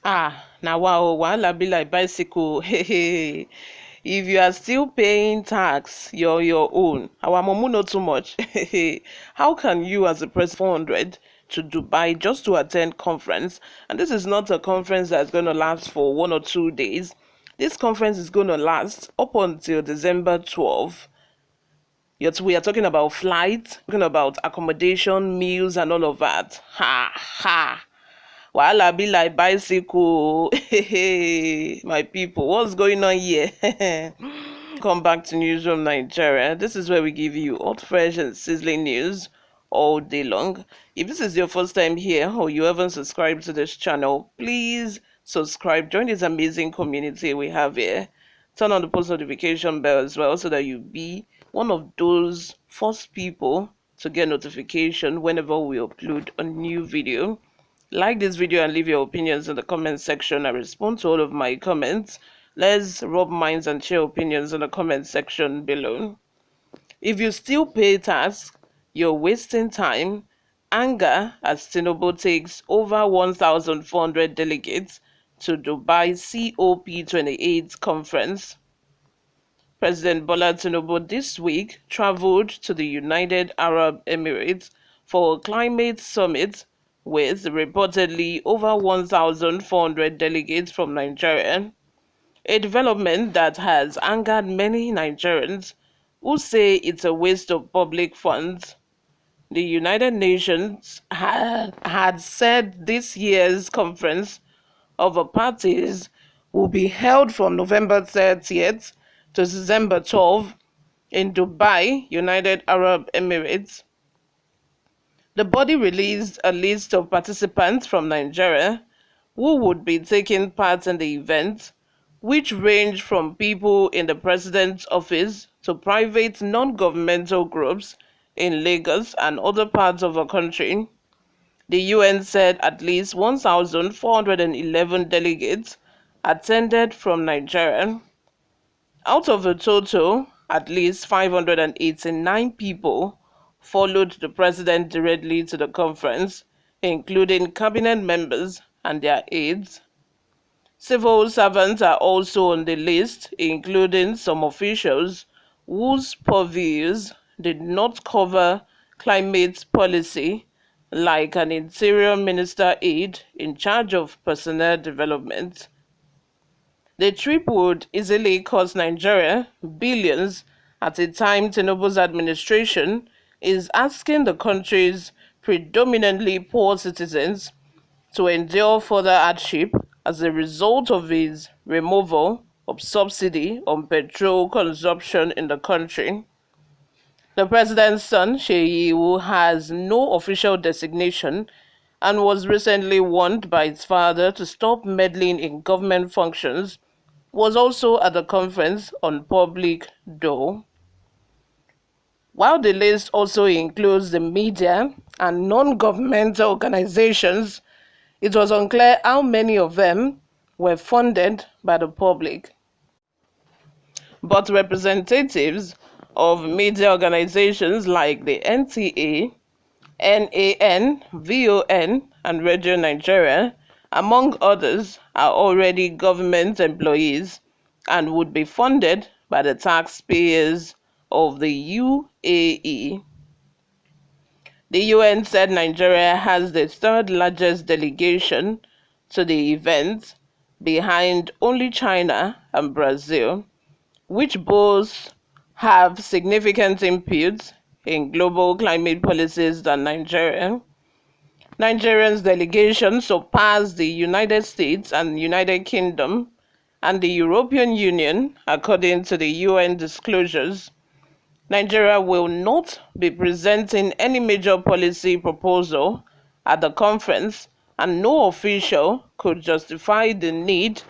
Now wow, wahala be like bicycle. Hey, if you are still paying tax, you're your own. Our mumu not too much. How can you, as a president, 400 to Dubai just to attend conference? And this is not a conference that's going to last for 1 or 2 days. This conference is going to last up until December 12th. We are talking about flights, talking about accommodation, meals, and all of that. Ha ha. Wahala be like bicycle. My people, what's going on here? Come back to Newsroom Nigeria. This is where we give you hot, fresh, and sizzling news all day long. If this is your first time here or you haven't subscribed to this channel, please subscribe. Join this amazing community we have here. Turn on the post notification bell as well so that you be one of those first people to get notification whenever we upload a new video. Like this video and leave your opinions in the comment section. I respond to all of my comments. Let's rub minds and share opinions in the comment section below. If you still pay tax, you're wasting time. Anger as Tinubu takes over 1,400 delegates to Dubai COP28 conference. President Bola Tinubu this week traveled to the United Arab Emirates for a climate summit with reportedly over 1,400 delegates from Nigeria, a development that has angered many Nigerians who say it's a waste of public funds. The United Nations had said this year's conference of the parties will be held from November 30th to December 12th in Dubai, United Arab Emirates. The body released a list of participants from Nigeria who would be taking part in the event, which range from people in the president's office to private non-governmental groups in Lagos and other parts of the country. The UN said at least 1,411 delegates attended from Nigeria. Out of the total, at least 589 people followed the president directly to the conference, including cabinet members and their aides. Civil servants are also on the list, including some officials whose purviews did not cover climate policy, like an interior minister aide in charge of personnel development. The trip would easily cost Nigeria billions at a time Tinubu's administration is asking the country's predominantly poor citizens to endure further hardship as a result of his removal of subsidy on petrol consumption in the country. The president's son, Sheyi, who has no official designation and was recently warned by his father to stop meddling in government functions, was also at the conference on public dole. While the list also includes the media and non-governmental organizations, it was unclear how many of them were funded by the public. But representatives of media organizations like the NTA, NAN, VON, and Radio Nigeria, among others, are already government employees and would be funded by the taxpayers of the UAE. The UN said Nigeria has the third largest delegation to the event, behind only China and Brazil, which both have significant input in global climate policies than Nigeria. Nigeria's delegation surpassed the United States and United Kingdom and the European Union, according to the UN disclosures. Nigeria will not be presenting any major policy proposal at the conference, and no official could justify the need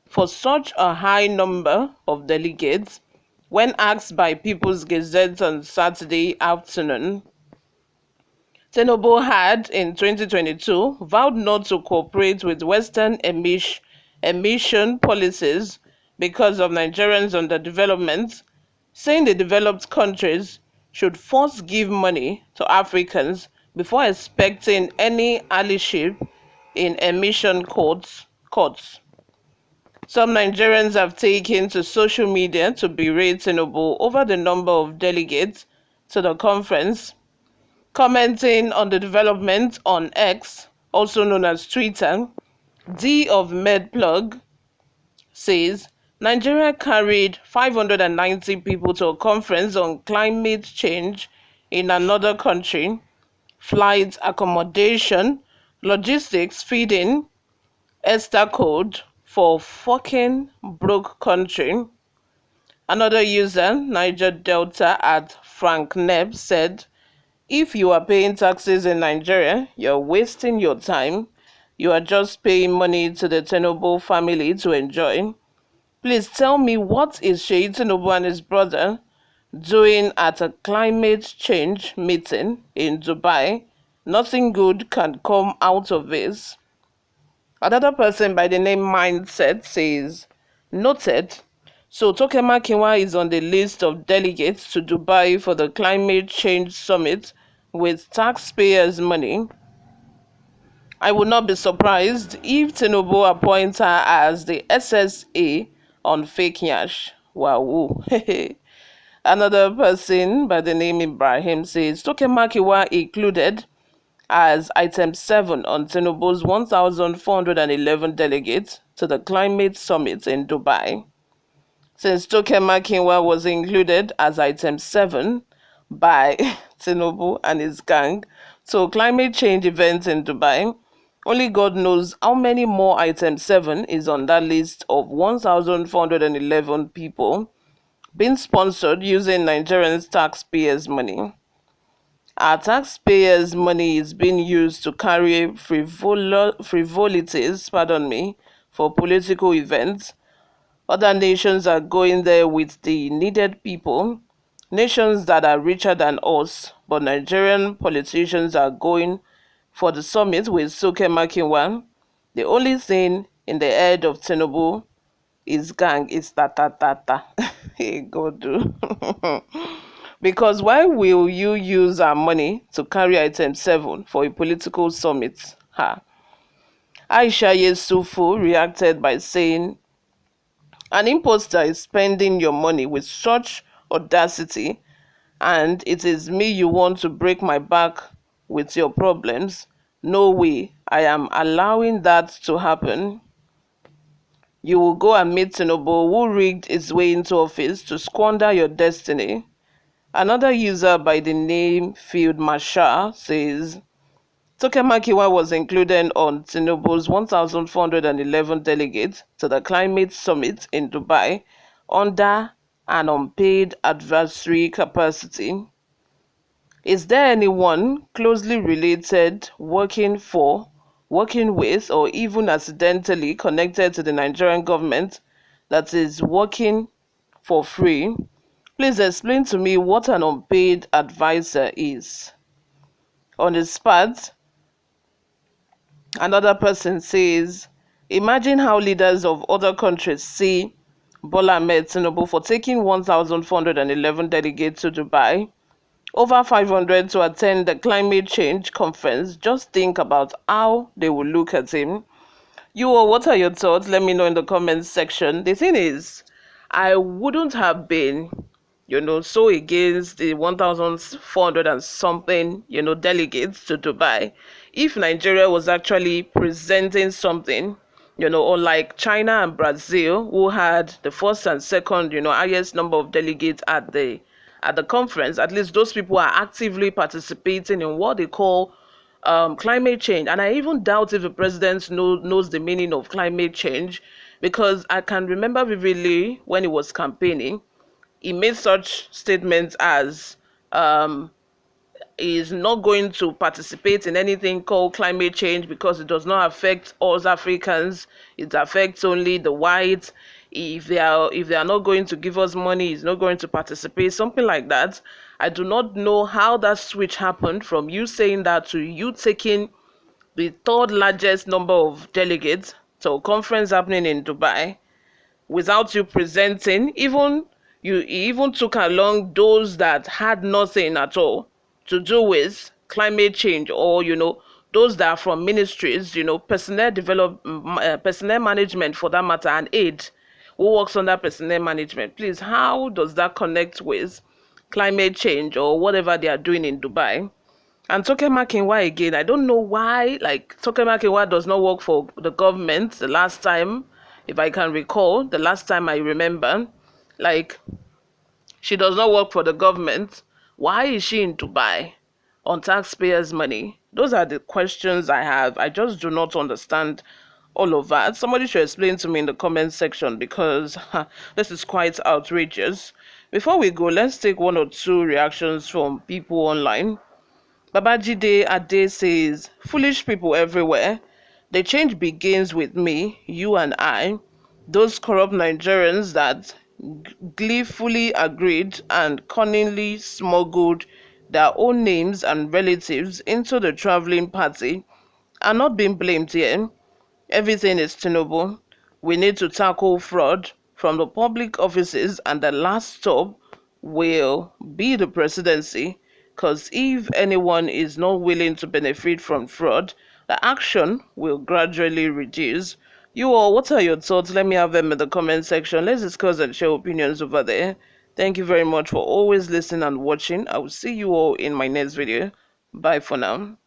for such a high number of delegates when asked by People's Gazette on Saturday afternoon. Tinubu had, in 2022, vowed not to cooperate with Western emission policies because of Nigerians' underdevelopment, saying the developed countries should first give money to Africans before expecting any allyship in emission cuts. courts. Some Nigerians have taken to social media to berate Tinubu over the number of delegates to the conference, commenting on the development on X, also known as Twitter. D of Medplug says Nigeria carried 590 people to a conference on climate change in another country. Flights, accommodation, logistics, feeding, Esther code for fucking broke country. Another user, Niger Delta at Frank Neb, said, if you are paying taxes in Nigeria, you're wasting your time. You are just paying money to the Tinubu family to enjoy. Please tell me, what is Sheyi Tinubu and his brother doing at a climate change meeting in Dubai? Nothing good can come out of this. Another person by the name Mindset says, noted. So Tokema Kinwa is on the list of delegates to Dubai for the climate change summit with taxpayers' money. I would not be surprised if Tinubu appoints her as the SSA on fake yash. Wow. Another person by the name Ibrahim says Tokema Kinwa included as item 7 on Tinubu's 1,411 delegates to the climate summit in Dubai. Since Tokema Kinwa was included as item 7 by Tinubu and his gang to climate change events in Dubai, only God knows how many more item 7 is on that list of 1,411 people being sponsored using Nigerians' taxpayers' money. Our taxpayers' money is being used to carry frivolities, for political events. Other nations are going there with the needed people, nations that are richer than us, but Nigerian politicians are going for the summit with Soke Makinwa. The only thing in the head of Tinubu is gang, is ta. Hey, God do. Because why will you use our money to carry item 7 for a political summit? Ha. Aisha Yesufu reacted by saying, an imposter is spending your money with such audacity, and it is me you want to break my back with your problems. No way, I am allowing that to happen. You will go and meet Tinubu, who rigged his way into office to squander your destiny. Another user by the name Field Marshal says, Tokemakiwa was included on Tinubu's 1,411 delegates to the climate summit in Dubai under an unpaid advisory capacity. Is there anyone closely related, working with, or even accidentally connected to the Nigerian government that is working for free? Please explain to me what an unpaid advisor is. On the spot, another person says, imagine how leaders of other countries see Bola Ahmed Tinubu for taking 1,411 delegates to Dubai, over 500 to attend the climate change conference. Just think about how they will look at him. What are your thoughts? Let me know in the comments section. The thing is, I wouldn't have been so against the 1,400 and something, delegates to Dubai if Nigeria was actually presenting something, unlike China and Brazil, who had the first and second, highest number of delegates at the conference. At least those people are actively participating in what they call climate change. And I even doubt if the president knows the meaning of climate change, because I can remember vividly when he was campaigning, he made such statements as is not going to participate in anything called climate change because it does not affect us Africans. It affects only the whites. If they are not going to give us money, he's not going to participate, something like that. I do not know how that switch happened from you saying that to you taking the third largest number of delegates to a conference happening in Dubai without you presenting. You even took along those that had nothing at all to do with climate change, or those that are from ministries, personnel management for that matter, and aid who works under personnel management. Please, how does that connect with climate change or whatever they are doing in Dubai? And Toke Makinwa again, I don't know why, like, Toke Makinwa does not work for the government the last time, if I can recall, the last time I remember. Like, she does not work for the government. Why is she in Dubai on taxpayers' money? Those are the questions I have. I just do not understand all of that. Somebody should explain to me in the comment section, because this is quite outrageous. Before we go, let's take one or two reactions from people online. Babajide Ade says, foolish people everywhere. The change begins with me, you and I. Those corrupt Nigerians that gleefully agreed and cunningly smuggled their own names and relatives into the traveling party are not being blamed here. Everything is Tinubu. We need to tackle fraud from the public offices, and the last stop will be the presidency. Because if anyone is not willing to benefit from fraud, the action will gradually reduce. You all, what are your thoughts? Let me have them in the comment section. Let's discuss and share opinions over there. Thank you very much for always listening and watching. I will see you all in my next video. Bye for now.